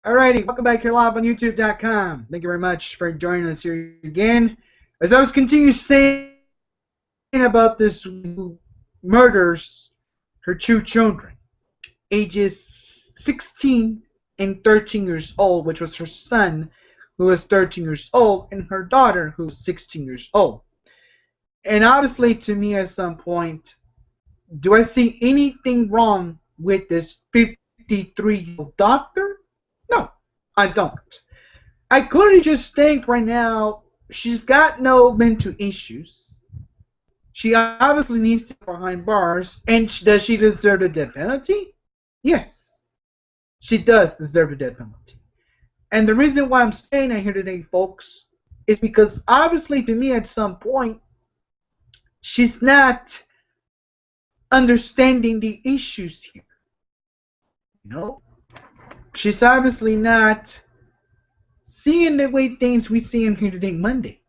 Alrighty, welcome back here live on YouTube.com. Thank you very much for joining us here again. As I was continue saying about this who murders her two children, ages 16 and 13 years old, which was her son, who was 13 years old, and her daughter, who was 16 years old. And obviously, to me, at some point, do I see anything wrong with this 53-year-old doctor? No, I don't. I clearly just think right now she's got no mental issues. She obviously needs to be behind bars. And does she deserve the death penalty? Yes, she does deserve the death penalty. And the reason why I'm saying that here today, folks, is because obviously to me at some point, she's not understanding the issues here. You know? She's obviously not seeing the way things we see in here today, Monday.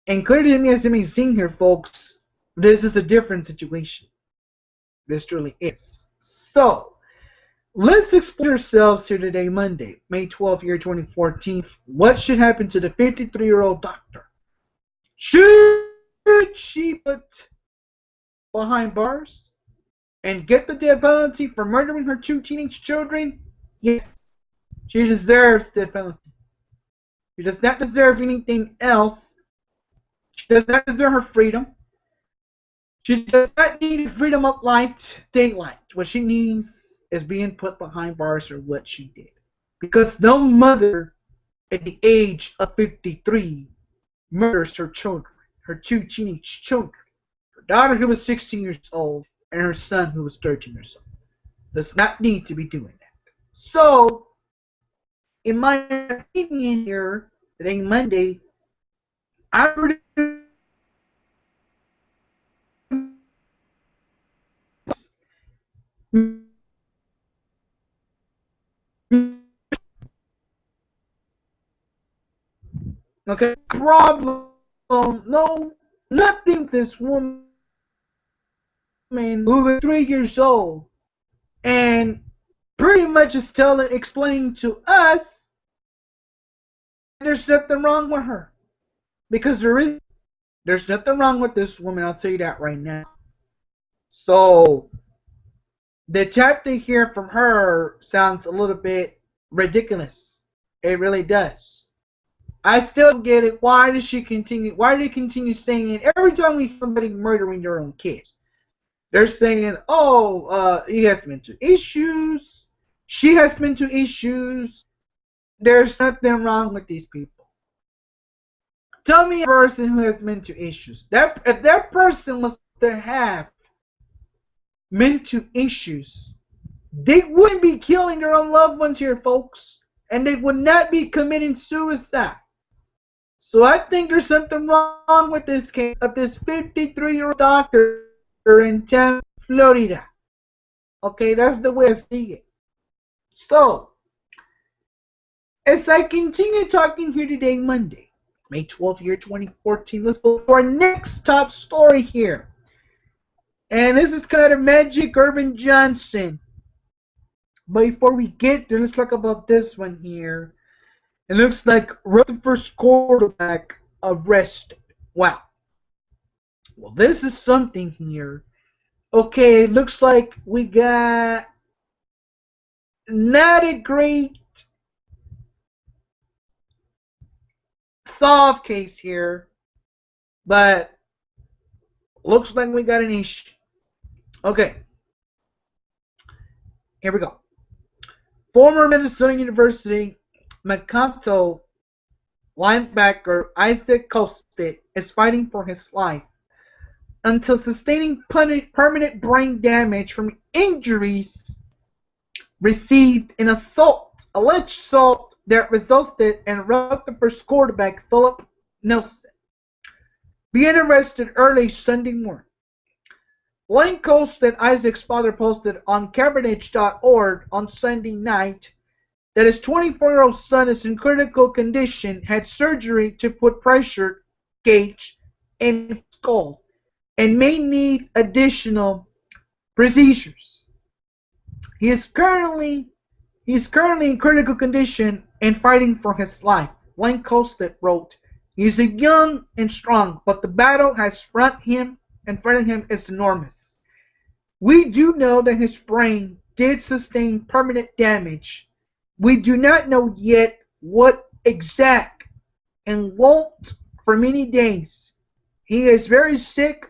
And clearly to me, as you may see here, folks, this is a different situation. This truly is. So, let's explore ourselves here today, Monday, May 12th, year 2014. What should happen to the 53-year-old doctor? Should she put behind bars and get the death penalty for murdering her two teenage children? Yes, she deserves the death penalty. She does not deserve anything else. She does not deserve her freedom. She does not need freedom of light, daylight. What she needs is being put behind bars for what she did. Because no mother at the age of 53 murders her children, her two teenage children. Her daughter, who was 16 years old, and her son, who was 13 years old, does not need to be doing that. So, in my opinion here, today Monday, I really okay, problem, no, nothing this woman who is 3 years old and pretty much is explaining to us there's nothing wrong with her. Because there's nothing wrong with this woman, I'll tell you that right now. So, the chat to hear from her sounds a little bit ridiculous. It really does. I still don't get it. Why do they continue saying it every time we hear somebody murdering their own kids? They're saying, oh, he has mental issues. She has mental issues. There's nothing wrong with these people. Tell me a person who has mental issues. If that person was to have mental issues, they wouldn't be killing their own loved ones here, folks. And they would not be committing suicide. So I think there's something wrong with this case of this 53-year-old doctor in Tampa, Florida. Okay, that's the way I see it. So, as I continue talking here today, Monday, May 12th, year 2014, let's go to our next top story here. And this is kind of Magic Urban Johnson. But before we get there, let's talk about this one here. It looks like Rutherford's quarterback arrested. Wow. Well, this is something here. Okay, it looks like we got not a great solved case here, but looks like we got an issue. Okay, here we go. Former Minnesota University McConto linebacker Isaac Costet is fighting for his life until sustaining permanent brain damage from injuries received in alleged assault that resulted in Rutherford's quarterback Philip Nelson being arrested early Sunday morning. Lane Costet, Isaac's father, posted on Cabernet.org on Sunday night that his 24-year-old son is in critical condition, had surgery to put pressure gauge in his skull, and may need additional procedures. He is currently He is currently in critical condition and fighting for his life. Blaine Costed wrote, "He is young and strong, but the battle has in front of him is enormous. We do know that his brain did sustain permanent damage. We do not know yet what exact and won't for many days. He is very sick.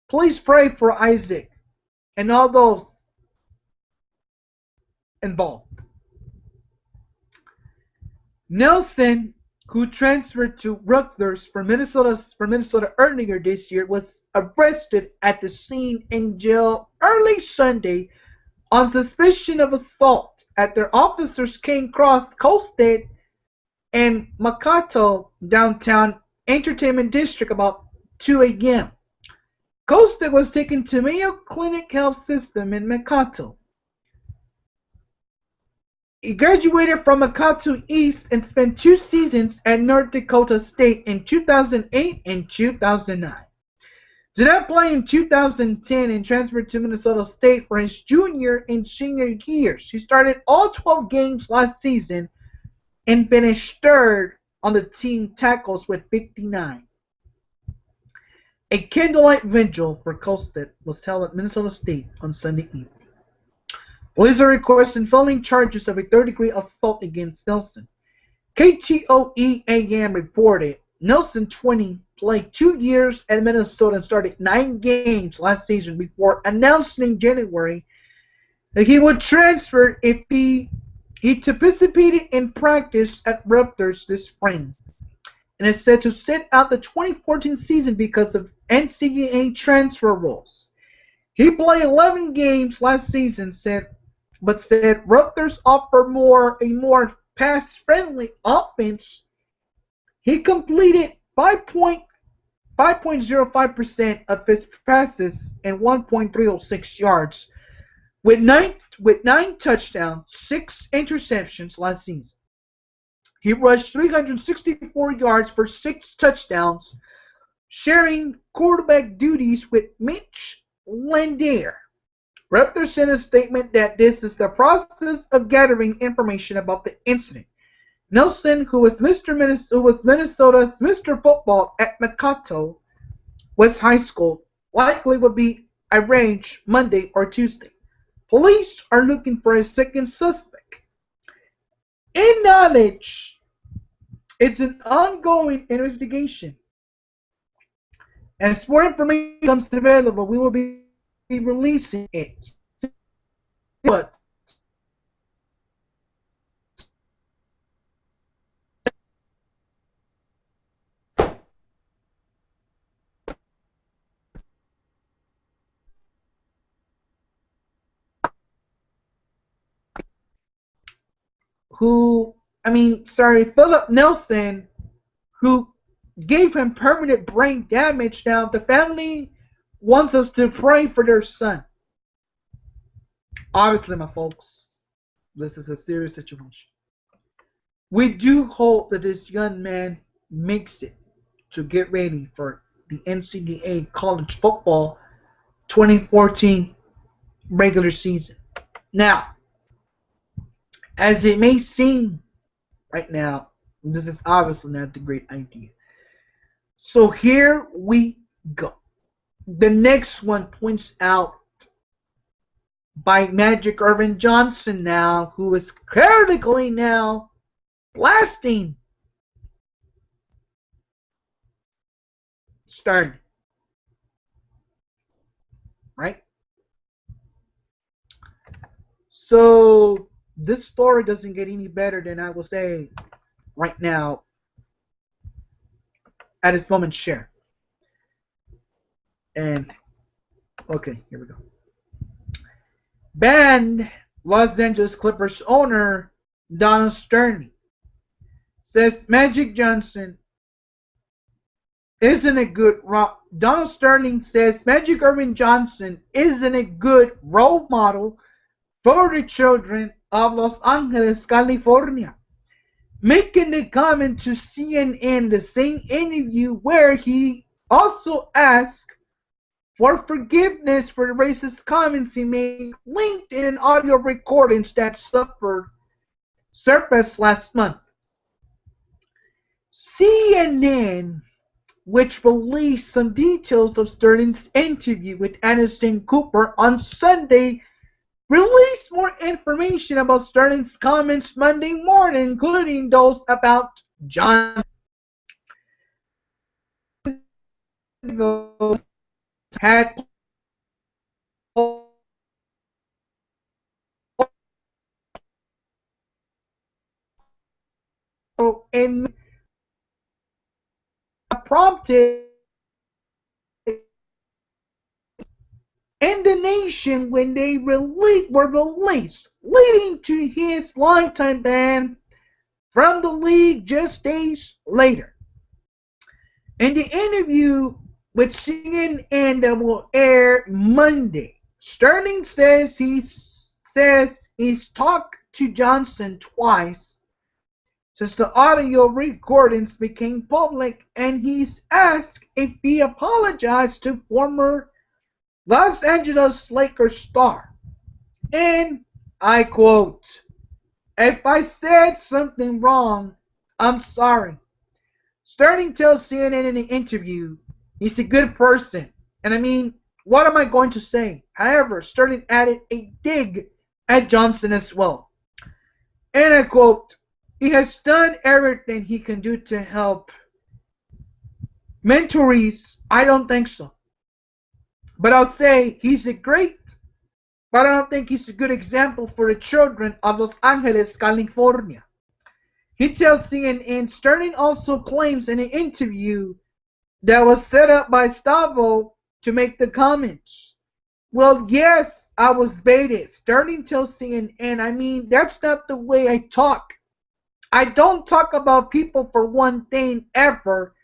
Please pray for Isaac and all those involved." Nelson, who transferred to Rutgers from Minnesota earlier this year, was arrested at the scene in jail early Sunday on suspicion of assault after officers came across Colstead and Makato downtown entertainment district about 2 a.m. Colstead was taken to Mayo Clinic Health System in Makato. He graduated from Makato East and spent 2 seasons at North Dakota State in 2008 and 2009. Did not play in 2010 and transferred to Minnesota State for his junior and senior years. He started all 12 games last season and finished third on the team tackles with 59. A candlelight vigil for Colstead was held at Minnesota State on Sunday evening. Police are requesting filing charges of a third-degree assault against Nelson. KTOE-AM reported Nelson, 20, played 2 years at Minnesota and started 9 games last season before announcing in January that he would transfer if he participated in practice at Rutgers this spring, and is said to sit out the 2014 season because of NCAA transfer rules. He played 11 games last season, but said Rutgers offered a more pass-friendly offense. He completed 5.05% of his passes and 1.306 yards with nine touchdowns, 6 interceptions last season. He rushed 364 yards for 6 touchdowns, sharing quarterback duties with Mitch Landier. Rutgers sent a statement that this is the process of gathering information about the incident. Nelson, who was Minnesota's Mr. Football at Makato West High School, likely will be arraigned Monday or Tuesday. Police are looking for a second suspect. In knowledge, it's an ongoing investigation. As more information becomes available, we will be releasing it. But Philip Nelson, who gave him permanent brain damage. Now, the family wants us to pray for their son. Obviously, my folks, this is a serious situation. We do hope that this young man makes it to get ready for the NCAA college football 2014 regular season. Now, as it may seem right now, this is obviously not the great idea. So here we go. The next one points out by Magic Irvin Johnson now, who is critically now blasting Stern. Right? So this story doesn't get any better than I will say right now at this moment share. And okay, here we go. Banned Los Angeles Clippers owner Donald Sterling says Magic Johnson isn't a good Donald Sterling says Magic Irvin Johnson isn't a good role model for the children of Los Angeles, California, making the comment to CNN the same interview where he also asked for forgiveness for the racist comments he made, linked in an audio recordings that suffered surfaced last month. CNN, which released some details of Sterling's interview with Anderson Cooper on Sunday, released more information about Sterling's comments Monday morning, including those about John had and prompted in the nation when they were released, leading to his lifetime ban from the league just days later. In the interview with CNN that will air Monday, Sterling says he's talked to Johnson twice since the audio recordings became public, and he's asked if he apologized to former Los Angeles Lakers star. And I quote, "If I said something wrong, I'm sorry." Sterling tells CNN in the interview he's a good person. And I mean, what am I going to say? However, Sterling added a dig at Johnson as well. And I quote, "He has done everything he can do to help mentorees. I don't think so. But I'll say he's a great, but I don't think he's a good example for the children of Los Angeles, California." He tells CNN Sterling also claims in an interview that was set up by Stavo to make the comments. "Well, yes, I was baited." Sterling tells CNN, "I mean, that's not the way I talk. I don't talk about people for one thing ever.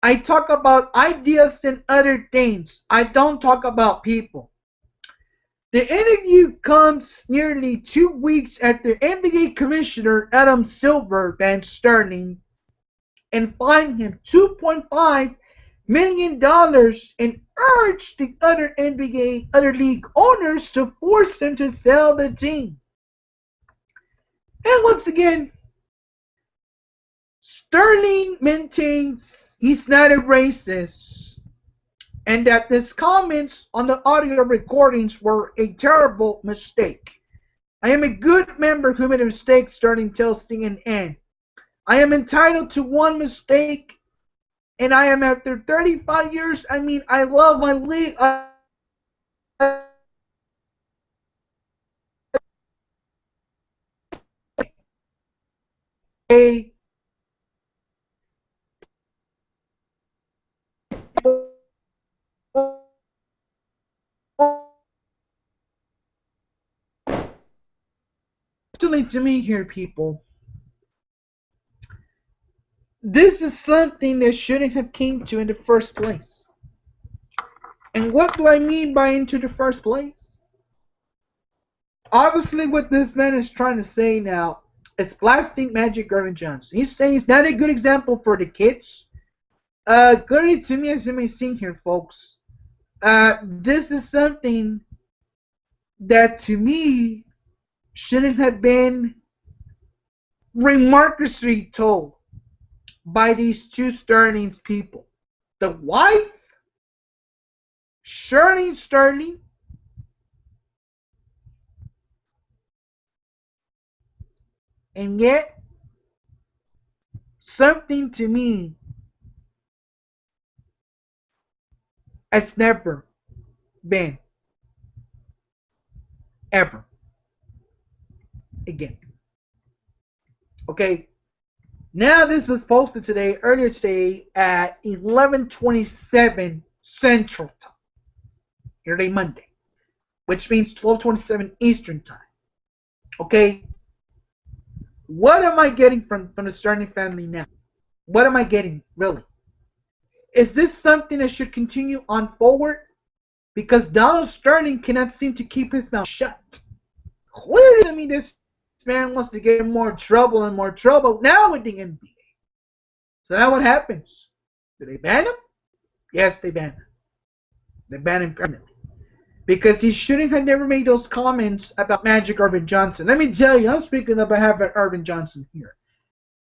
I talk about ideas and other things. I don't talk about people." The interview comes nearly 2 weeks after NBA Commissioner Adam Silver banned Sterling and fined him $2.5 million and urged the other league owners to force him to sell the team. And once again, Sterling maintains he's not a racist and that his comments on the audio recordings were a terrible mistake. "I am a good member who made a mistake," Sterling tells CNN. "I am entitled to one mistake, and I am after 35 years. I mean, I love my league. Listening to me here, people. This is something that shouldn't have came to in the first place. And what do I mean by into the first place? Obviously, what this man is trying to say now is blasting Magic Johnson. He's saying he's not a good example for the kids. Clearly to me, as you may see here, folks, this is something that to me shouldn't have been remarkably told by these two Sterling's people. The wife, Shirley Sterling, and yet something to me has never been ever again. Okay, now this was posted today, earlier today at 11:27 Central Time, today Monday, which means 12:27 Eastern Time. Okay, what am I getting from the Sterling family now? What am I getting, really? Is this something that should continue on forward? Because Donald Sterling cannot seem to keep his mouth shut. Clearly, I mean, this man wants to get in more trouble and more trouble now with the NBA. So now what happens? Do they ban him? Yes, they ban him. They ban him permanently. because he shouldn't have never made those comments about Magic Irvin Johnson. Let me tell you, I'm speaking about Irvin Johnson here.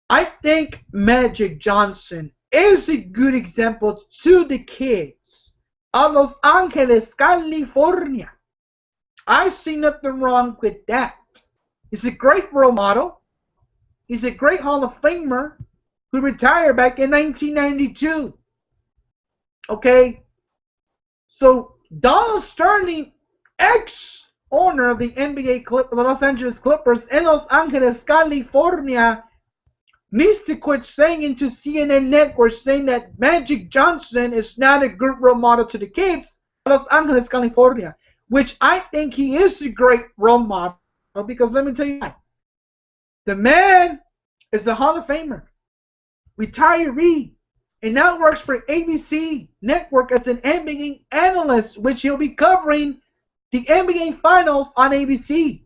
I think Magic Johnson is a good example to the kids of Los Angeles, California. I see nothing wrong with that. He's a great role model. He's a great Hall of Famer who retired back in 1992. Okay? So, Donald Sterling, ex-owner of the the Los Angeles Clippers in Los Angeles, California, needs to quit saying into CNN Network saying that Magic Johnson is not a good role model to the kids in Los Angeles, California, which I think he is a great role model because let me tell you why. The man is a Hall of Famer, retiree, and now works for ABC Network as an NBA analyst, which he'll be covering the NBA Finals on ABC.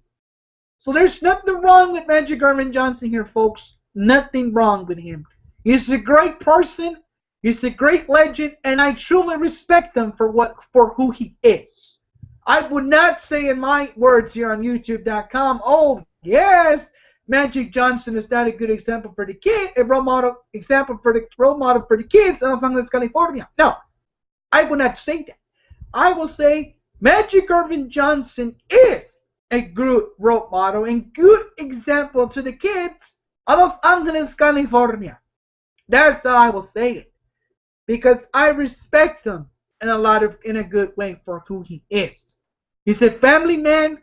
So there's nothing wrong with Magic Irvin Johnson here, folks. Nothing wrong with him. He's a great person. He's a great legend, and I truly respect him for who he is. I would not say in my words here on YouTube.com, oh yes, Magic Johnson is not a good example for the kid, a role model for the kids in Los Angeles, California. No, I will not say that. I will say Magic Irvin Johnson is a good role model and good example to the kids of Los Angeles, California. That's how I will say it, because I respect him in a good way for who he is. He's a family man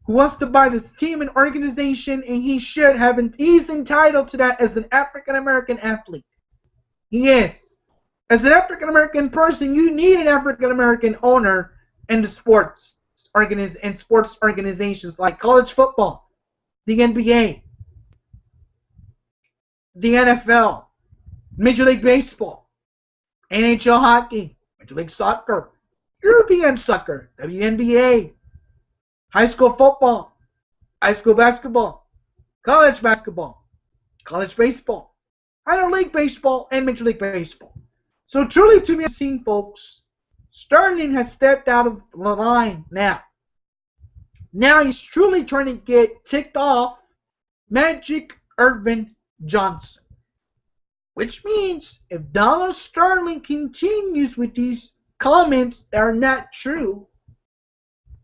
who wants to buy this team and organization, and he's entitled to that as an African American athlete. He is. As an African American person, you need an African American owner in the sports organizations like college football, the NBA, the NFL, Major League Baseball, NHL hockey, Major League Soccer, European soccer, WNBA, high school football, high school basketball, college baseball, minor league baseball, and Major League Baseball. So truly, to me, I've seen, folks, Sterling has stepped out of the line now. Now he's truly trying to get ticked off Magic Irvin Johnson. Which means if Donald Sterling continues with these comments that are not true,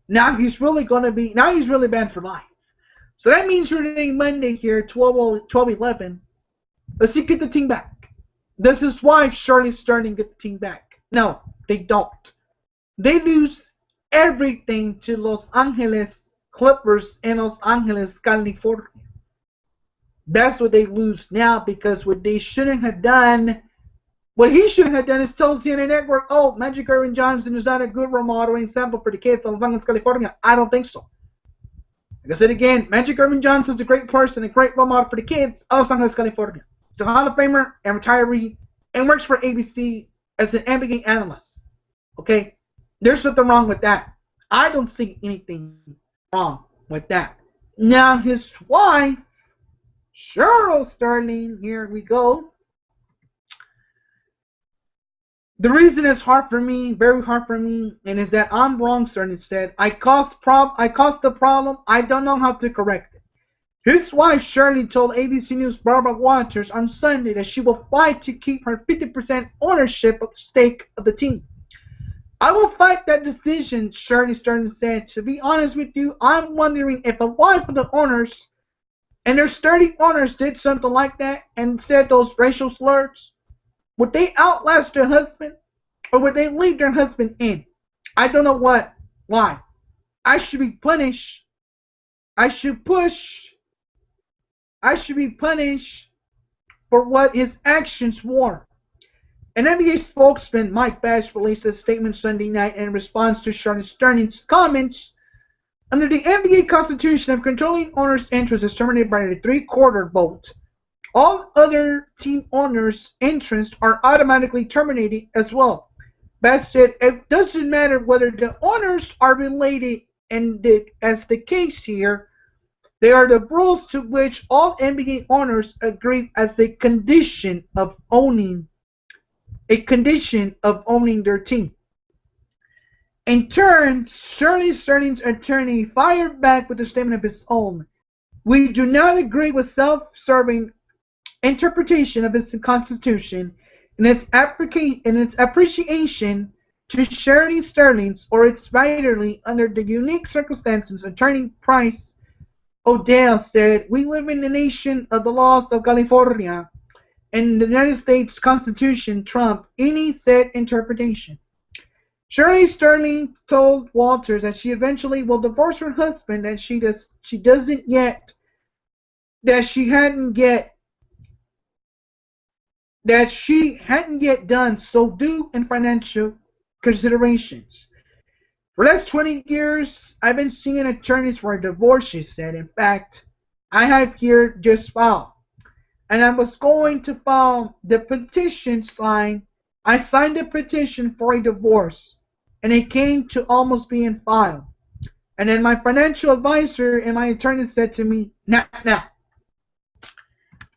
now he's really banned for life. So that means today, Monday here, 12/11, let's see, get the team back. Does his wife, Shirley Sterling, get the team back? No, they don't. They lose everything to Los Angeles Clippers and Los Angeles, California. That's what they lose now, because what he shouldn't have done is tell CNN Network, oh, Magic Irvin Johnson is not a good role model and example for the kids in Los Angeles, California. I don't think so. Like I said again, Magic Irvin Johnson is a great person, a great role model for the kids in Los Angeles, California. He's a Hall of Famer and retiree and works for ABC as an NBA analyst. Okay? There's nothing wrong with that. I don't see anything wrong with that. Now, his wife, Cheryl Sterling, here we go. The reason it's hard for me, very hard for me, and is that I'm wrong, Sterling said. I caused the problem. I don't know how to correct it. His wife, Shirley, told ABC News' Barbara Walters on Sunday that she will fight to keep her 50% ownership of stake of the team. I will fight that decision, Shirley Sterling said. To be honest with you, I'm wondering if a wife of the owners and their sturdy owners did something like that and said those racial slurs, would they outlast their husband, or would they leave their husband in? I don't know why. I should be punished. I should be punished for what his actions were. An NBA spokesman, Mike Bass, released a statement Sunday night in response to Shirley Sterling's comments. Under the NBA Constitution, if controlling owner's interest is terminated by a three-quarter vote, all other team owners' interests are automatically terminated as well. Bass said it doesn't matter whether the owners are related, and as the case here, they are the rules to which all NBA owners agree as a condition of owning their team. In turn, Shirley Sterling's attorney fired back with a statement of his own. We do not agree with self-serving interpretation of its Constitution in its appreciation to Shirley Sterling's or its vitally under the unique circumstances. Attorney Price O'Dell said, we live in the nation of the laws of California and the United States Constitution trump any said interpretation. Shirley Sterling told Walters that she eventually will divorce her husband, and she hadn't yet done so due in financial considerations. For the last 20 years, I've been seeing attorneys for a divorce, she said. In fact, I have here just filed. And I was going to file the petition signed. I signed a petition for a divorce, and it came to almost being filed. And then my financial advisor and my attorney said to me, now.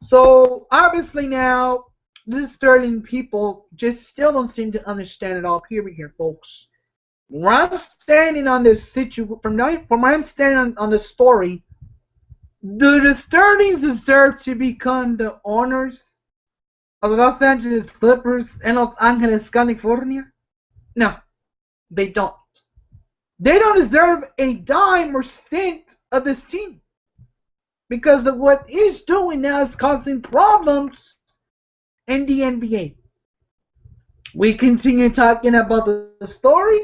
So obviously now, the Sterling people just still don't seem to understand it all. Period here, folks. Where I'm standing on this situation, from where I'm standing on the story, do the Sterlings deserve to become the owners of the Los Angeles Clippers and Los Angeles, California? No, they don't. They don't deserve a dime or cent of this team, because of what he's doing now is causing problems in the NBA. We continue talking about the story,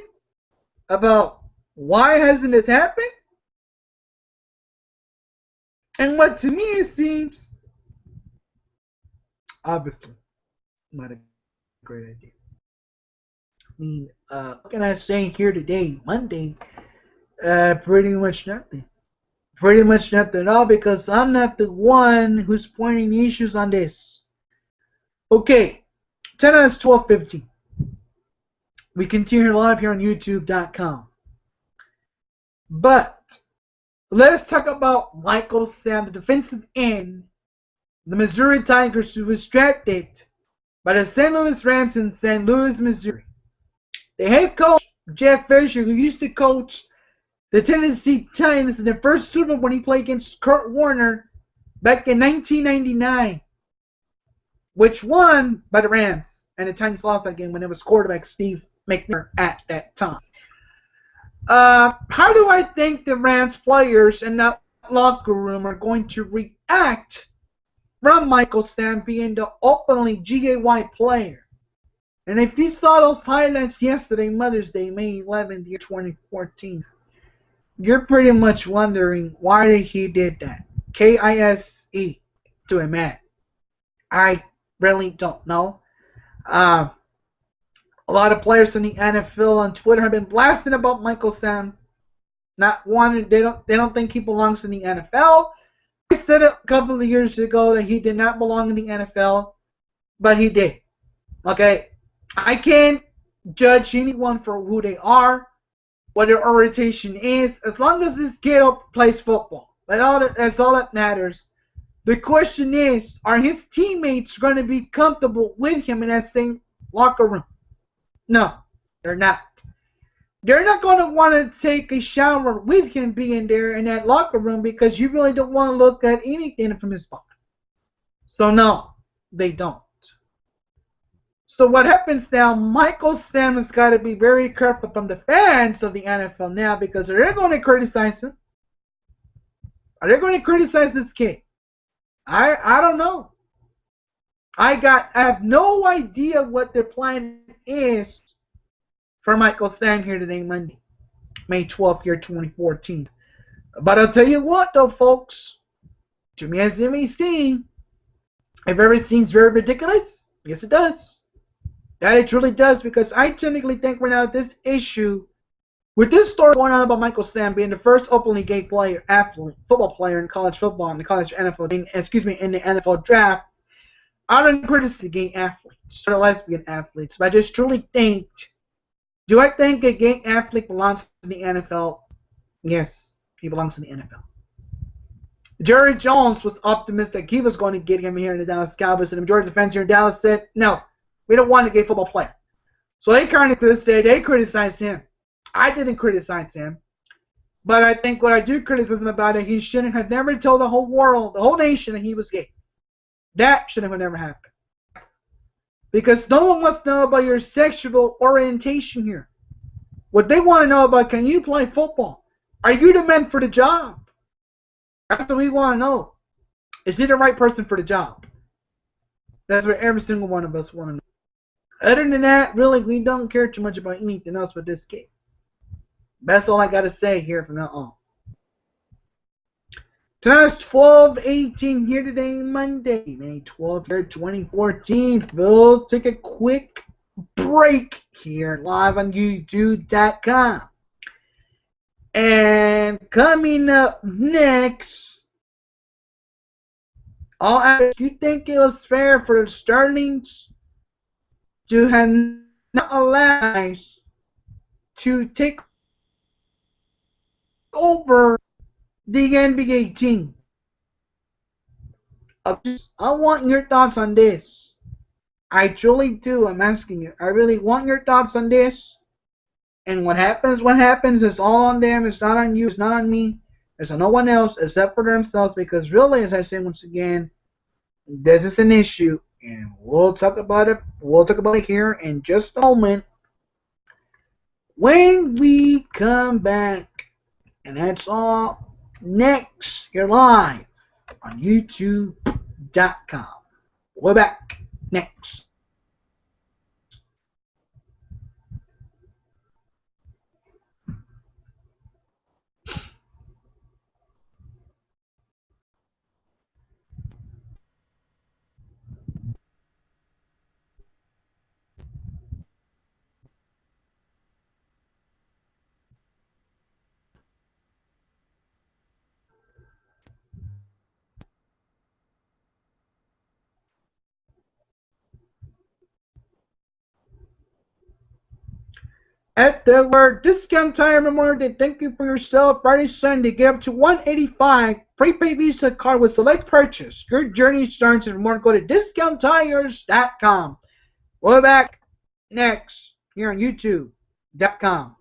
about why hasn't this happened, and what to me it seems obviously not a great idea. I mean, what can I say here today, Monday? Pretty much nothing. Pretty much nothing at all, because I'm not the one who's pointing issues on this. Okay, 10 hours 12:15. We continue live here on YouTube.com. But let's talk about Michael Sam, the defensive end, the Missouri Tigers, who was drafted by the St. Louis Rams in St. Louis, Missouri. The head coach, Jeff Fisher, who used to coach the Tennessee Titans in the first Super Bowl when he played against Kurt Warner back in 1999, which won by the Rams, and the Titans lost that game when it was quarterback Steve McNair at that time. How do I think the Rams players in that locker room are going to react from Michael Sam being the openly GAY player? And if you saw those highlights yesterday, Mother's Day, May 11th, year 2014, you're pretty much wondering why he did that. KISE to a man. I really don't know. A lot of players in the NFL on Twitter have been blasting about Michael Sam. Not wanting, they don't think he belongs in the NFL. I said a couple of years ago that he did not belong in the NFL, but he did. Okay, I can't judge anyone for who they are, what their orientation is, as long as this kid plays football. That's all that matters. The question is, are his teammates going to be comfortable with him in that same locker room? No, they're not. They're not going to want to take a shower with him being there in that locker room, because you really don't want to look at anything from his body. So no, they don't. So what happens now, Michael Sam has got to be very careful from the fans of the NFL now, because they're going to criticize him. Are they going to criticize this kid? I don't know. I have no idea what their plan is for Michael Sam here today, Monday, May 12th, year 2014. But I'll tell you what, though, folks, to me as it may seem, if everything seems very ridiculous, yes, it does. That it truly does, because I technically think right now this issue, with this story going on about Michael Sam being the first openly gay football player in college football, in the in the NFL draft, I don't criticize the gay athletes or the lesbian athletes, but I just truly think, do I think a gay athlete belongs in the NFL? Yes, he belongs in the NFL. Jerry Jones was optimistic he was going to get him here in the Dallas Cowboys, and the majority of the fans here in Dallas said, no, we don't want a gay football player. So they kind of said they criticized him. I didn't criticize him. But I think what I do criticize him about it, he shouldn't have never told the whole world, the whole nation, that he was gay. That should have never happened. Because no one wants to know about your sexual orientation here. What they want to know about, can you play football? Are you the man for the job? That's what we want to know. Is he the right person for the job? That's what every single one of us want to know. Other than that, really, we don't care too much about anything else with this case. That's all I got to say here from now on. Tonight's 12/18 here today, Monday, May 12th, 2014. We'll take a quick break here live on YouTube.com. And coming up next, I'll ask, you think it was fair for the Sterlings to have not allowed to take over the NBA team? I want your thoughts on this. I truly do. I'm asking you. I really want your thoughts on this. And what happens. It's all on them. It's not on you. It's not on me. It's on no one else except for themselves. Because really, as I say once again, this is an issue. And we'll talk about it. We'll talk about it here in just a moment. When we come back. And that's all next. You're live on YouTube.com. We're back next. At the word discount time memorial day, thank you for yourself. Friday, Sunday, get up to $185 prepaid Visa card with select purchase. Your journey starts, and for more, go to discounttires.com. We'll be back next here on YouTube.com.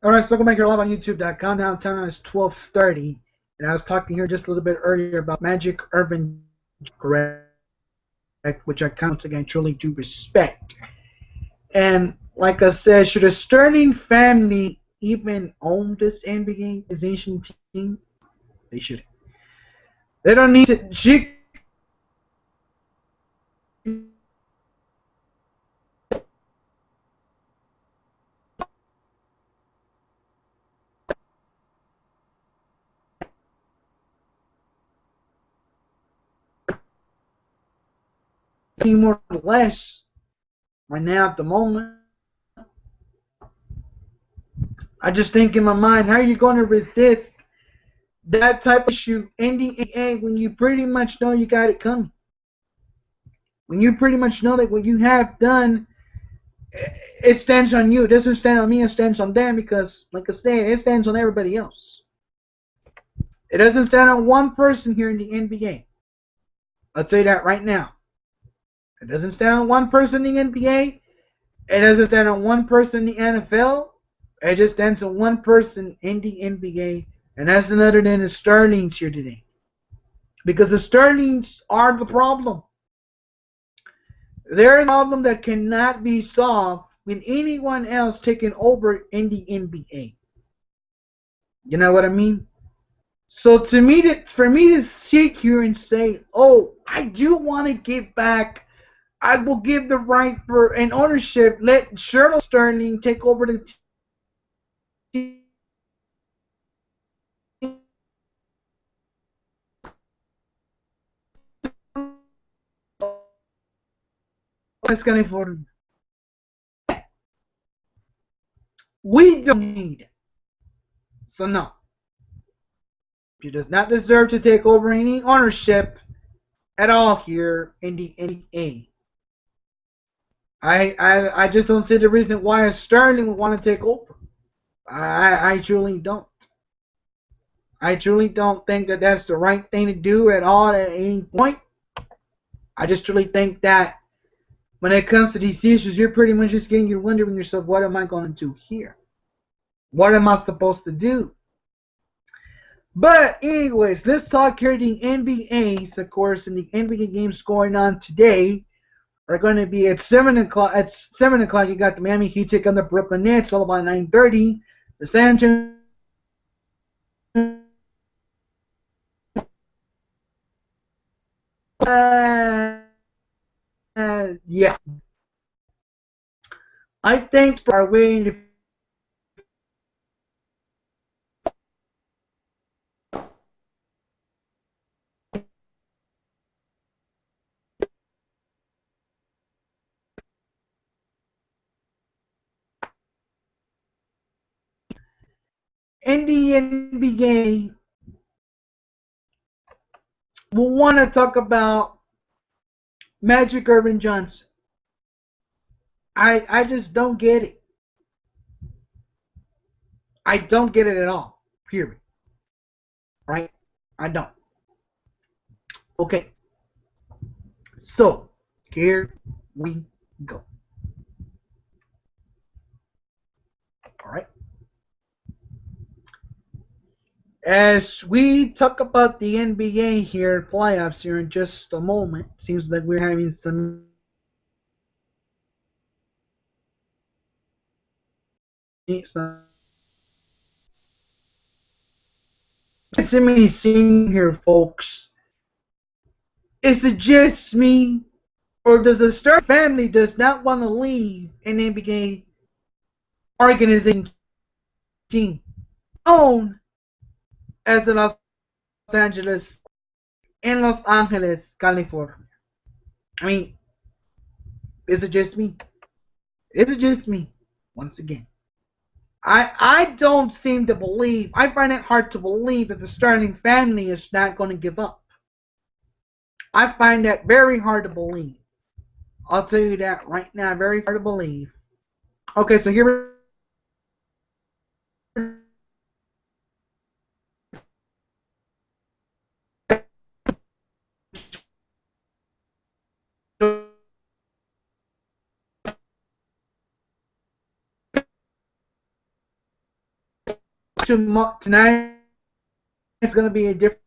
All right, so welcome back here live on YouTube.com. Now time is 12:30, and I was talking here just a little bit earlier about Magic Urban, correct, which I once again truly do respect. And like I said, should a Sterling family even own this NBA organization team? They shouldn't. They don't need to. She more or less right now at the moment. I just think in my mind, how are you going to resist that type of issue ending AA when you pretty much know you got it coming? When you pretty much know that what you have done, it stands on you. It doesn't stand on me, it stands on them because, like I said, it stands on everybody else. It doesn't stand on one person here in the NBA. I'll tell you that right now. It doesn't stand on one person in the NBA. It doesn't stand on one person in the NFL. It just stands on one person in the NBA, and that's none other than the Sterlings here today. Because the Sterlings are the problem. They're the problem that cannot be solved with anyone else taking over in the NBA. You know what I mean? So for me to sit here and say, "Oh, I do want to give back. I will give the right for an ownership. Let Shirley Sterling take over the team." That's going for we don't need it. So no, he does not deserve to take over any ownership at all here in the NBA. I just don't see the reason why Sterling would want to take over. I truly don't. I truly don't think that that's the right thing to do at all at any point. I just truly think that when it comes to these issues, you're pretty much just getting you wondering yourself, what am I going to do here? What am I supposed to do? But anyways, let's talk here the NBA's, of course, and the NBA games going on today are going to be at 7 o'clock. At 7 o'clock, you got the Miami Heat take on the Brooklyn Nets. Followed by 9:30, the San Antonio. Yeah, I think our way to in the NBA, we'll want to talk about Magic Urban Johnson. I just don't get it. I don't get it at all. Period. Right? I don't. Okay. So here we go. All right. As we talk about the NBA here, playoffs here in just a moment, seems like we're having some me seeing here, folks. Is it just me, or does the Stark family does not want to leave an NBA organization team known as the Angeles Los Angeles, California? I mean, is it just me? Is it just me? Once again, I don't seem to believe. I find it hard to believe that the Sterling family is not going to give up. I find that very hard to believe. I'll tell you that right now, very hard to believe. Okay, so here tonight is going to be a different.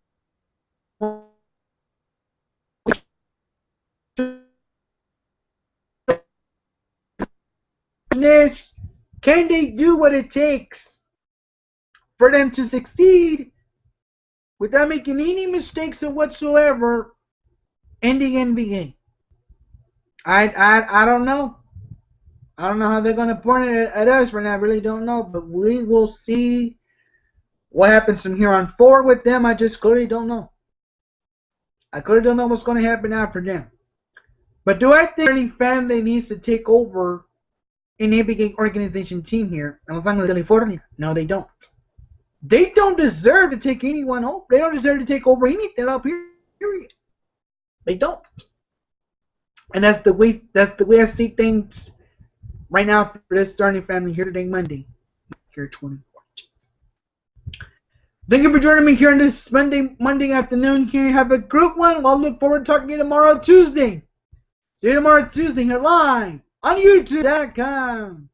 Can they do what it takes for them to succeed without making any mistakes whatsoever in the NBA? I don't know. I don't know how they're going to point it at us right now. I really don't know. But we will see what happens from here on forward with them. I just clearly don't know. I clearly don't know what's going to happen after them. But do I think any family needs to take over an NBA organization team here in Los Angeles, California? No, they don't. They don't deserve to take anyone over. They don't deserve to take over anything up here. Period. They don't. And that's the way I see things right now for this starting family here today, Monday, here 24. Thank you for joining me here on this Monday afternoon. Here, have a great one. I'll look forward to talking to you tomorrow, Tuesday. See you tomorrow, Tuesday, here live on YouTube.com.